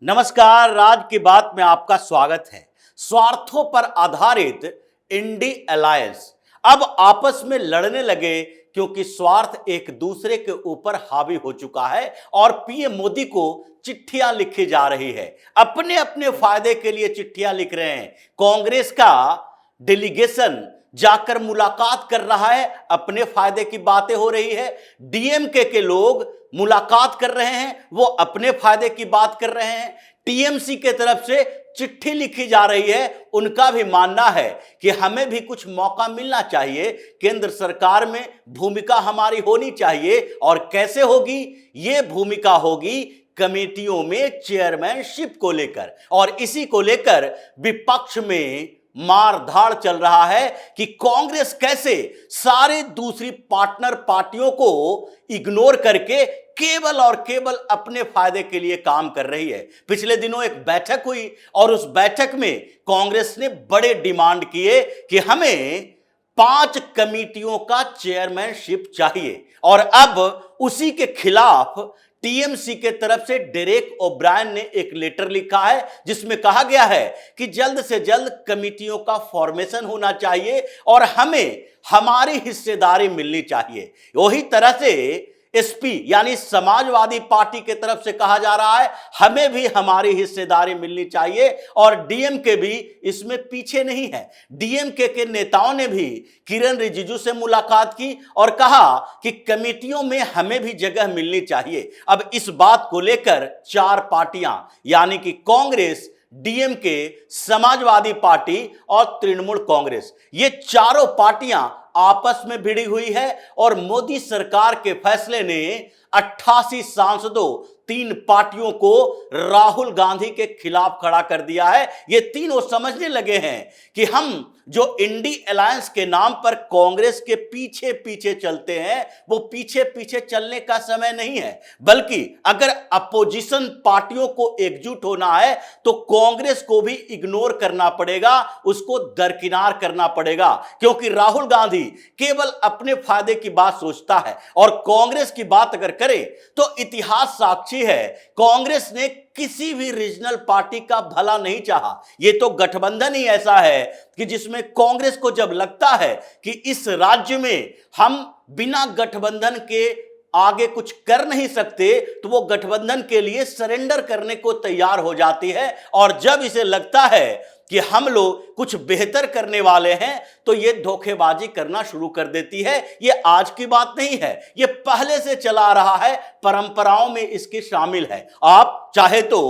नमस्कार, राज की बात में आपका स्वागत है। स्वार्थों पर आधारित इंडी अलायंस अब आपस में लड़ने लगे क्योंकि स्वार्थ एक दूसरे के ऊपर हावी हो चुका है और पीएम मोदी को चिट्ठियां लिखी जा रही है। अपने अपने फायदे के लिए चिट्ठियां लिख रहे हैं। कांग्रेस का डेलीगेशन जाकर मुलाकात कर रहा है, अपने फायदे की बातें हो रही है। डीएमके के लोग मुलाकात कर रहे हैं, वो अपने फायदे की बात कर रहे हैं। टीएमसी के तरफ से चिट्ठी लिखी जा रही है, उनका भी मानना है कि हमें भी कुछ मौका मिलना चाहिए, केंद्र सरकार में भूमिका हमारी होनी चाहिए। और कैसे होगी ये भूमिका? होगी कमेटियों में चेयरमैनशिप को लेकर, और इसी को लेकर विपक्ष में मारधाड़ चल रहा है कि कांग्रेस कैसे सारे दूसरी पार्टनर पार्टियों को इग्नोर करके केवल और केवल अपने फायदे के लिए काम कर रही है। पिछले दिनों एक बैठक हुई और उस बैठक में कांग्रेस ने बड़े डिमांड किए कि हमें 5 कमेटियों का चेयरमैनशिप चाहिए, और अब उसी के खिलाफ टीएमसी के तरफ से डेरेक ओब्रायन ने एक लेटर लिखा है जिसमें कहा गया है कि जल्द से जल्द कमेटियों का फॉर्मेशन होना चाहिए और हमें हमारी हिस्सेदारी मिलनी चाहिए। वही तरह से एसपी यानी समाजवादी पार्टी के तरफ से कहा जा रहा है हमें भी हमारी हिस्सेदारी मिलनी चाहिए, और डीएमके भी इसमें पीछे नहीं है। डीएमके के नेताओं ने भी किरण रिजिजू से मुलाकात की और कहा कि कमेटियों में हमें भी जगह मिलनी चाहिए। अब इस बात को लेकर 4 पार्टियां यानी कि कांग्रेस, डीएमके, समाजवादी पार्टी और तृणमूल कांग्रेस, ये चारों पार्टियां आपस में भिड़ी हुई है और मोदी सरकार के फैसले ने 88 सांसदों, 3 पार्टियों को राहुल गांधी के खिलाफ खड़ा कर दिया है। ये तीनों समझने लगे हैं कि हम जो इंडी अलायंस के नाम पर कांग्रेस के पीछे पीछे चलते हैं, वो पीछे पीछे चलने का समय नहीं है, बल्कि अगर अपोजिशन पार्टियों को एकजुट होना है तो कांग्रेस को भी इग्नोर करना पड़ेगा, उसको दरकिनार करना पड़ेगा, क्योंकि राहुल गांधी केवल अपने फायदे की बात सोचता है। और कांग्रेस की बात अगर करें तो इतिहास साक्षी है, कांग्रेस ने किसी भी रीजनल पार्टी का भला नहीं चाहा। ये तो गठबंधन ही ऐसा है कि जिसमें कांग्रेस को जब लगता है कि इस राज्य में हम बिना गठबंधन के आगे कुछ कर नहीं सकते, तो वो गठबंधन के लिए सरेंडर करने को तैयार हो जाती है। और जब इसे लगता है कि हम लोग कुछ बेहतर करने वाले हैं, तो ये धोखेबाजी करना शुरू कर देती है। ये आज की बात नहीं है, ये पहले से चला आ रहा है, परंपराओं में इसकी शामिल है। आप चाहे तो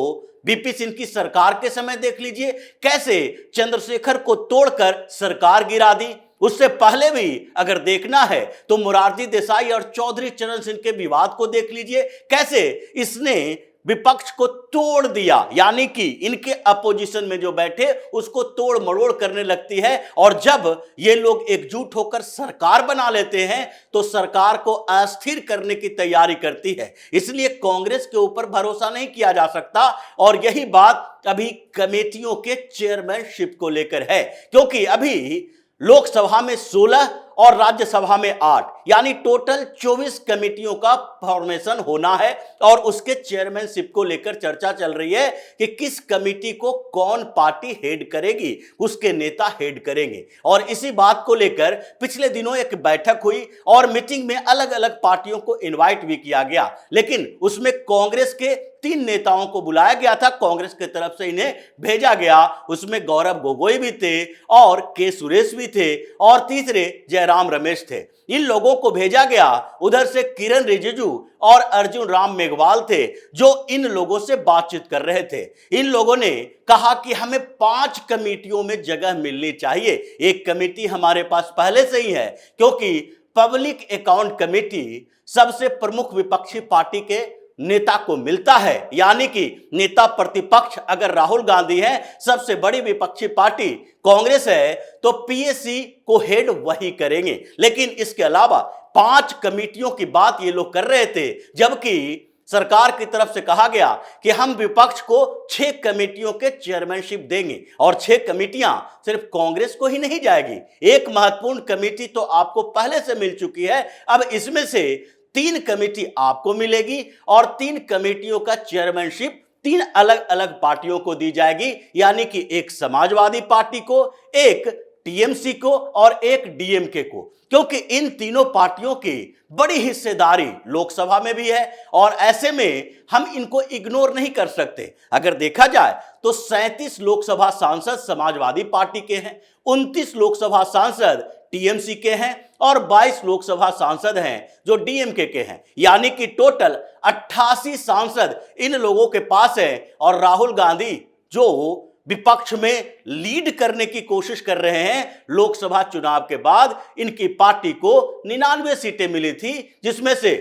बीपी सिंह की सरकार के समय देख लीजिए, कैसे चंद्रशेखर को तोड़कर सरकार गिरा दी। उससे पहले भी अगर देखना है तो मोरारजी देसाई और चौधरी चरण सिंह के विवाद को देख लीजिए, कैसे इसने विपक्ष को तोड़ दिया, यानी कि इनके अपोजिशन में जो बैठे उसको तोड़ मरोड़ करने लगती है। और जब ये लोग एकजुट होकर सरकार बना लेते हैं तो सरकार को अस्थिर करने की तैयारी करती है। इसलिए कांग्रेस के ऊपर भरोसा नहीं किया जा सकता। और यही बात अभी कमेटियों के चेयरमैनशिप को लेकर है, क्योंकि अभी लोकसभा में 16 और राज्यसभा में 8 यानी टोटल 24 कमेटियों का फॉर्मेशन होना है, और उसके चेयरमैनशिप को लेकर चर्चा चल रही है कि किस कमेटी को कौन पार्टी हेड करेगी, उसके नेता हेड करेंगे। और इसी बात को लेकर पिछले दिनों एक बैठक हुई और मीटिंग में अलग अलग पार्टियों को इनवाइट भी किया गया, लेकिन उसमें कांग्रेस के 3 नेताओं को बुलाया गया था, कांग्रेस की तरफ से इन्हें भेजा गया। उसमें गौरव गोगोई भी थे और के सुरेश भी थे और तीसरे जयराम रमेश थे। इन लोगों को भेजा गया। उधर से किरण रिजिजू और अर्जुन राम मेघवाल थे जो इन लोगों से बातचीत कर रहे थे। इन लोगों ने कहा कि हमें 5 कमेटियों में जगह मिलनी चाहिए। एक कमेटी हमारे पास पहले से ही है, क्योंकि पब्लिक अकाउंट कमेटी सबसे प्रमुख विपक्षी पार्टी के नेता को मिलता है, यानी कि नेता प्रतिपक्ष अगर राहुल गांधी है, सबसे बड़ी विपक्षी पार्टी कांग्रेस है, तो पीएससी को हेड वही करेंगे। लेकिन इसके अलावा 5 कमेटियों की बात ये लोग कर रहे थे, जबकि सरकार की तरफ से कहा गया कि हम विपक्ष को 6 कमेटियों के चेयरमैनशिप देंगे। और 6 कमेटियां सिर्फ कांग्रेस को ही नहीं जाएगी, एक महत्वपूर्ण कमेटी तो आपको पहले से मिल चुकी है। अब इसमें से 3 कमेटी आपको मिलेगी और 3 कमेटियों का चेयरमैनशिप तीन अलग अलग पार्टियों को दी जाएगी, यानी कि एक समाजवादी पार्टी को, एक टीएमसी को और एक डीएमके को, क्योंकि इन तीनों पार्टियों की बड़ी हिस्सेदारी लोकसभा में भी है और ऐसे में हम इनको इग्नोर नहीं कर सकते। अगर देखा जाए तो 37 लोकसभा सांसद समाजवादी पार्टी के हैं, 29 लोकसभा सांसद टीएमसी के हैं और 22 लोकसभा सांसद हैं जो डीएमके के हैं, यानी कि टोटल 88 सांसद इन लोगों के पास हैं। और राहुल गांधी जो विपक्ष में लीड करने की कोशिश कर रहे हैं, लोकसभा चुनाव के बाद इनकी पार्टी को 99 सीटें मिली थी, जिसमें से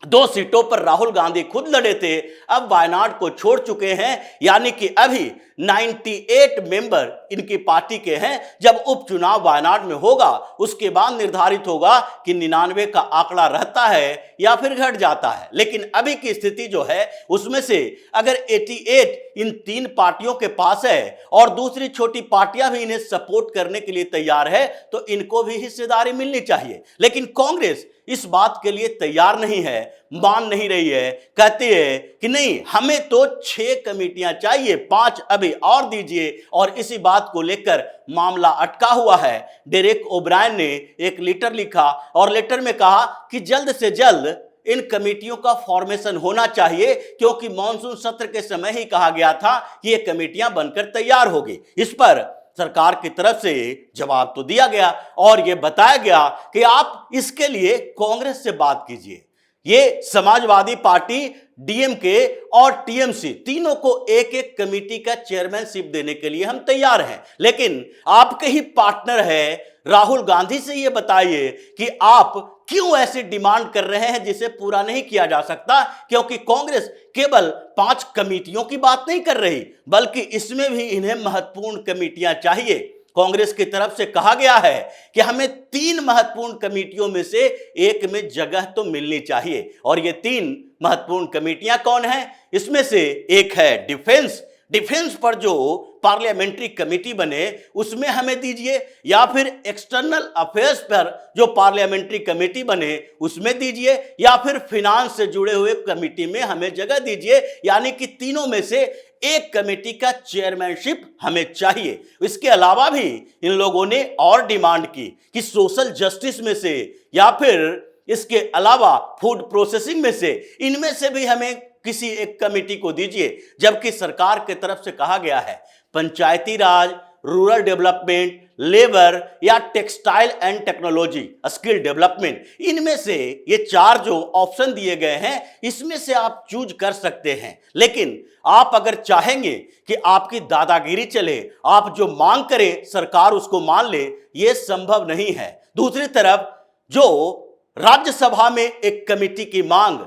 2 सीटों पर राहुल गांधी खुद लड़े थे, अब वायनाड को छोड़ चुके हैं, यानी कि अभी 98 मेंबर इनकी पार्टी के हैं। जब उपचुनाव वायनाड में होगा उसके बाद निर्धारित होगा कि 99 का आंकड़ा रहता है या फिर घट जाता है। लेकिन अभी की स्थिति जो है उसमें से अगर 88 इन तीन पार्टियों के पास है और दूसरी छोटी पार्टियां भी इन्हें सपोर्ट करने के लिए तैयार है, तो इनको भी हिस्सेदारी मिलनी चाहिए। लेकिन कांग्रेस इस बात के लिए तैयार नहीं है, मान नहीं रही है, कहती है कि नहीं, हमें तो 6 कमेटियां चाहिए, 5 अभी और दीजिए। और इसी बात को लेकर मामला अटका हुआ है। डेरेक ओब्रायन ने एक लेटर लिखा और लेटर में कहा कि जल्द से जल्द इन कमेटियों का फॉर्मेशन होना चाहिए, क्योंकि मॉनसून सत्र के समय ही कहा गया था कि ये कमेटियां बनकर तैयार होगी। इस पर सरकार की तरफ से जवाब तो दिया गया और यह बताया गया कि आप इसके लिए कांग्रेस से बात कीजिए। ये समाजवादी पार्टी, डीएमके और टीएमसी तीनों को एक एक कमेटी का चेयरमैनशिप देने के लिए हम तैयार हैं। लेकिन आपके ही पार्टनर है राहुल गांधी से ये बताइए कि आप क्यों ऐसी डिमांड कर रहे हैं जिसे पूरा नहीं किया जा सकता, क्योंकि कांग्रेस केवल 5 कमेटियों की बात नहीं कर रही, बल्कि इसमें भी इन्हें महत्वपूर्ण कमेटियां चाहिए। कांग्रेस की तरफ से कहा गया है कि हमें 3 महत्वपूर्ण कमेटियों में से एक में जगह तो मिलनी चाहिए। और ये 3 महत्वपूर्ण कमेटियां कौन हैं? इसमें से एक है डिफेंस पर जो पार्लियामेंट्री कमेटी बने उसमें हमें दीजिए, या फिर एक्सटर्नल अफेयर्स पर जो पार्लियामेंट्री कमेटी बने उसमें दीजिए, या फिर फिनांस से जुड़े हुए कमेटी में हमें जगह दीजिए। यानी कि तीनों में से एक कमेटी का चेयरमैनशिप हमें चाहिए। इसके अलावा भी इन लोगों ने और डिमांड की कि सोशल जस्टिस में से या फिर इसके अलावा फूड प्रोसेसिंग में से, इनमें से भी हमें किसी एक कमेटी को दीजिए। जबकि सरकार की तरफ से कहा गया है पंचायती राज, रूरल डेवलपमेंट, लेबर या textile and technology, skill development, इनमें से ये 4 जो ऑप्शन दिए गए हैं इसमें से आप चूज कर सकते हैं। लेकिन आप अगर चाहेंगे कि आपकी दादागिरी चले, आप जो मांग करें सरकार उसको मान ले, ये संभव नहीं है। दूसरी तरफ जो राज्यसभा में एक कमेटी की मांग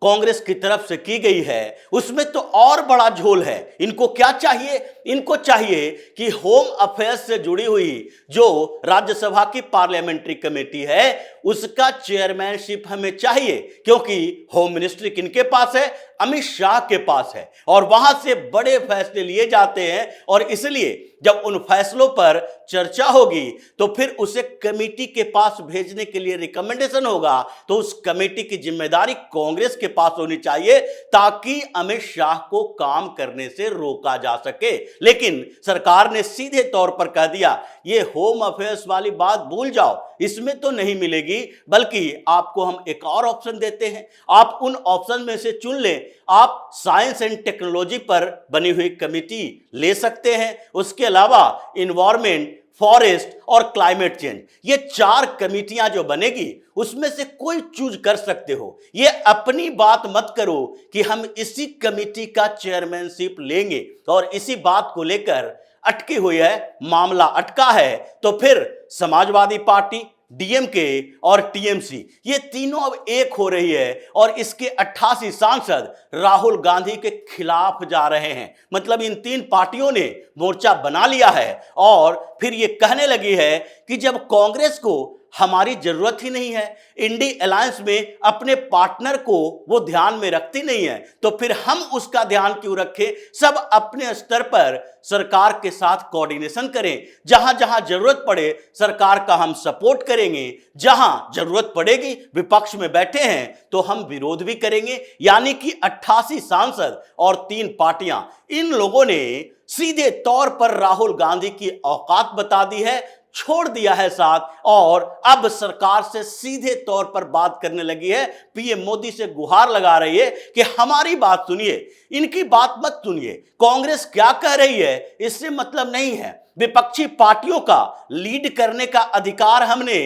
कांग्रेस की तरफ से की गई है उसमें तो और बड़ा झोल है। इनको क्या चाहिए? इनको चाहिए कि होम अफेयर्स से जुड़ी हुई जो राज्यसभा की पार्लियामेंट्री कमेटी है उसका चेयरमैनशिप हमें चाहिए, क्योंकि होम मिनिस्ट्री किनके पास है? अमित शाह के पास है और वहां से बड़े फैसले लिए जाते हैं। और इसलिए जब उन फैसलों पर चर्चा होगी तो फिर उसे कमेटी के पास भेजने के लिए रिकमेंडेशन होगा, तो उस कमेटी की जिम्मेदारी कांग्रेस के पास होनी चाहिए ताकि अमित शाह को काम करने से रोका जा सके। लेकिन सरकार ने सीधे तौर पर कह दिया ये होम अफेयर्स वाली बात भूल जाओ, इसमें तो नहीं मिलेगी, बल्कि आपको हम एक और ऑप्शन देते हैं, आप उन ऑप्शन में से चुन लें। आप साइंस एंड टेक्नोलॉजी पर बनी हुई कमेटी ले सकते हैं, उसके अलावा इन्वायरमेंट, फॉरेस्ट और क्लाइमेट चेंज, ये 4 कमेटियां जो बनेगी उसमें से कोई चूज कर सकते हो। ये अपनी बात मत करो कि हम इसी कमेटी का चेयरमैनशिप लेंगे और इसी बात को लेकर अटकी हुई है, मामला अटका है। तो फिर समाजवादी पार्टी, डीएमके और टीएमसी ये तीनों अब एक हो रही है और इसके 88 सांसद राहुल गांधी के खिलाफ जा रहे हैं। मतलब इन 3 पार्टियों ने मोर्चा बना लिया है और फिर ये कहने लगी है कि जब कांग्रेस को हमारी जरूरत ही नहीं है। इंडी अलायंस में अपने पार्टनर को वो ध्यान में रखती नहीं है, तो फिर हम उसका ध्यान क्यों रखें। सब अपने स्तर पर सरकार के साथ कोऑर्डिनेशन करें। जहां जहां जरूरत पड़े सरकार का हम सपोर्ट करेंगे, जहां जरूरत पड़ेगी विपक्ष में बैठे हैं तो हम विरोध भी करेंगे। यानी कि 88 सांसद और 3 पार्टियां, इन लोगों ने सीधे तौर पर राहुल गांधी की औकात बता दी है, छोड़ दिया है साथ, और अब सरकार से सीधे तौर पर बात करने लगी है। पीएम मोदी से गुहार लगा रही है कि हमारी बात सुनिए, इनकी बात मत सुनिए। कांग्रेस क्या कह रही है इससे मतलब नहीं है। विपक्षी पार्टियों का लीड करने का अधिकार हमने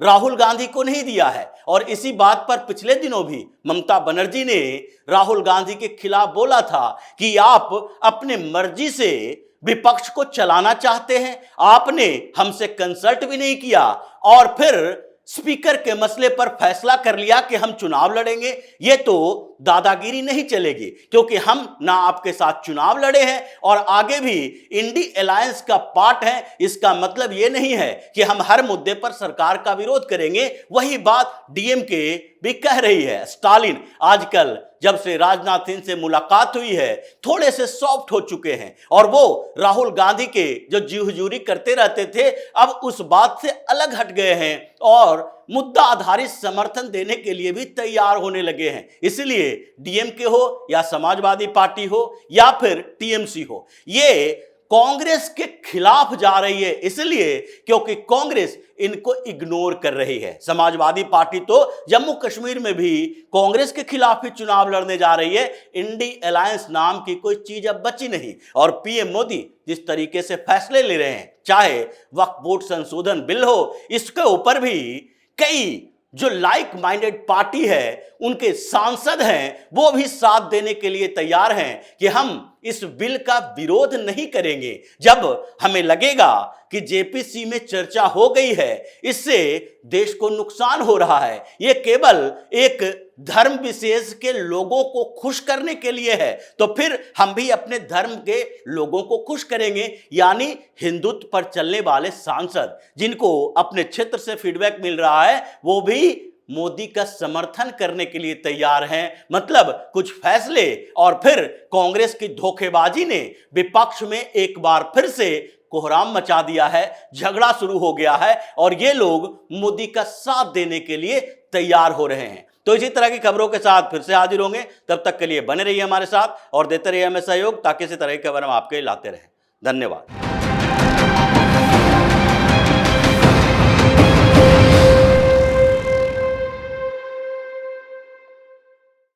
राहुल गांधी को नहीं दिया है। और इसी बात पर पिछले दिनों भी ममता बनर्जी ने राहुल गांधी के खिलाफ बोला था कि आप अपने मर्जी से विपक्ष को चलाना चाहते हैं, आपने हमसे कंसल्ट भी नहीं किया और फिर स्पीकर के मसले पर फैसला कर लिया कि हम चुनाव लड़ेंगे। ये तो दादागिरी नहीं चलेगी, क्योंकि हम ना आपके साथ चुनाव लड़े हैं और आगे भी इंडी अलायंस का पार्ट है। इसका मतलब ये नहीं है कि हम हर मुद्दे पर सरकार का विरोध करेंगे। वही बात डीएमके भी कह रही है। स्टालिन आजकल जब से राजनाथ सिंह से मुलाकात हुई है थोड़े से सॉफ्ट हो चुके हैं, और वो राहुल गांधी के जो जी हुजूरी करते रहते थे अब उस बात से अलग हट गए हैं और मुद्दा आधारित समर्थन देने के लिए भी तैयार होने लगे हैं। इसलिए डीएमके हो या समाजवादी पार्टी हो या फिर टीएमसी हो, ये कांग्रेस के खिलाफ जा रही है, इसलिए क्योंकि कांग्रेस इनको इग्नोर कर रही है। समाजवादी पार्टी तो जम्मू कश्मीर में भी कांग्रेस के खिलाफ ही चुनाव लड़ने जा रही है। इंडी अलायंस नाम की कोई चीज अब बची नहीं। और पीएम मोदी जिस तरीके से फैसले ले रहे हैं, चाहे वक्फ बोर्ड संशोधन बिल हो, इसके ऊपर भी कई जो लाइक माइंडेड पार्टी है उनके सांसद हैं वो भी साथ देने के लिए तैयार हैं कि हम इस बिल का विरोध नहीं करेंगे। जब हमें लगेगा कि जेपीसी में चर्चा हो गई है, इससे देश को नुकसान हो रहा है, ये केवल एक धर्म विशेष के लोगों को खुश करने के लिए है, तो फिर हम भी अपने धर्म के लोगों को खुश करेंगे। यानी हिंदुत्व पर चलने वाले सांसद जिनको अपने क्षेत्र से फीडबैक मिल रहा है वो भी मोदी का समर्थन करने के लिए तैयार हैं। मतलब कुछ फैसले और फिर कांग्रेस की धोखेबाजी ने विपक्ष में एक बार फिर से कोहराम मचा दिया है, झगड़ा शुरू हो गया है और ये लोग मोदी का साथ देने के लिए तैयार हो रहे हैं। तो इसी तरह की खबरों के साथ फिर से हाजिर होंगे, तब तक के लिए बने रहिए हमारे साथ और देते रहिए हमें सहयोग, ताकि इसी तरह की खबर हम आपके लिए लाते रहें। धन्यवाद।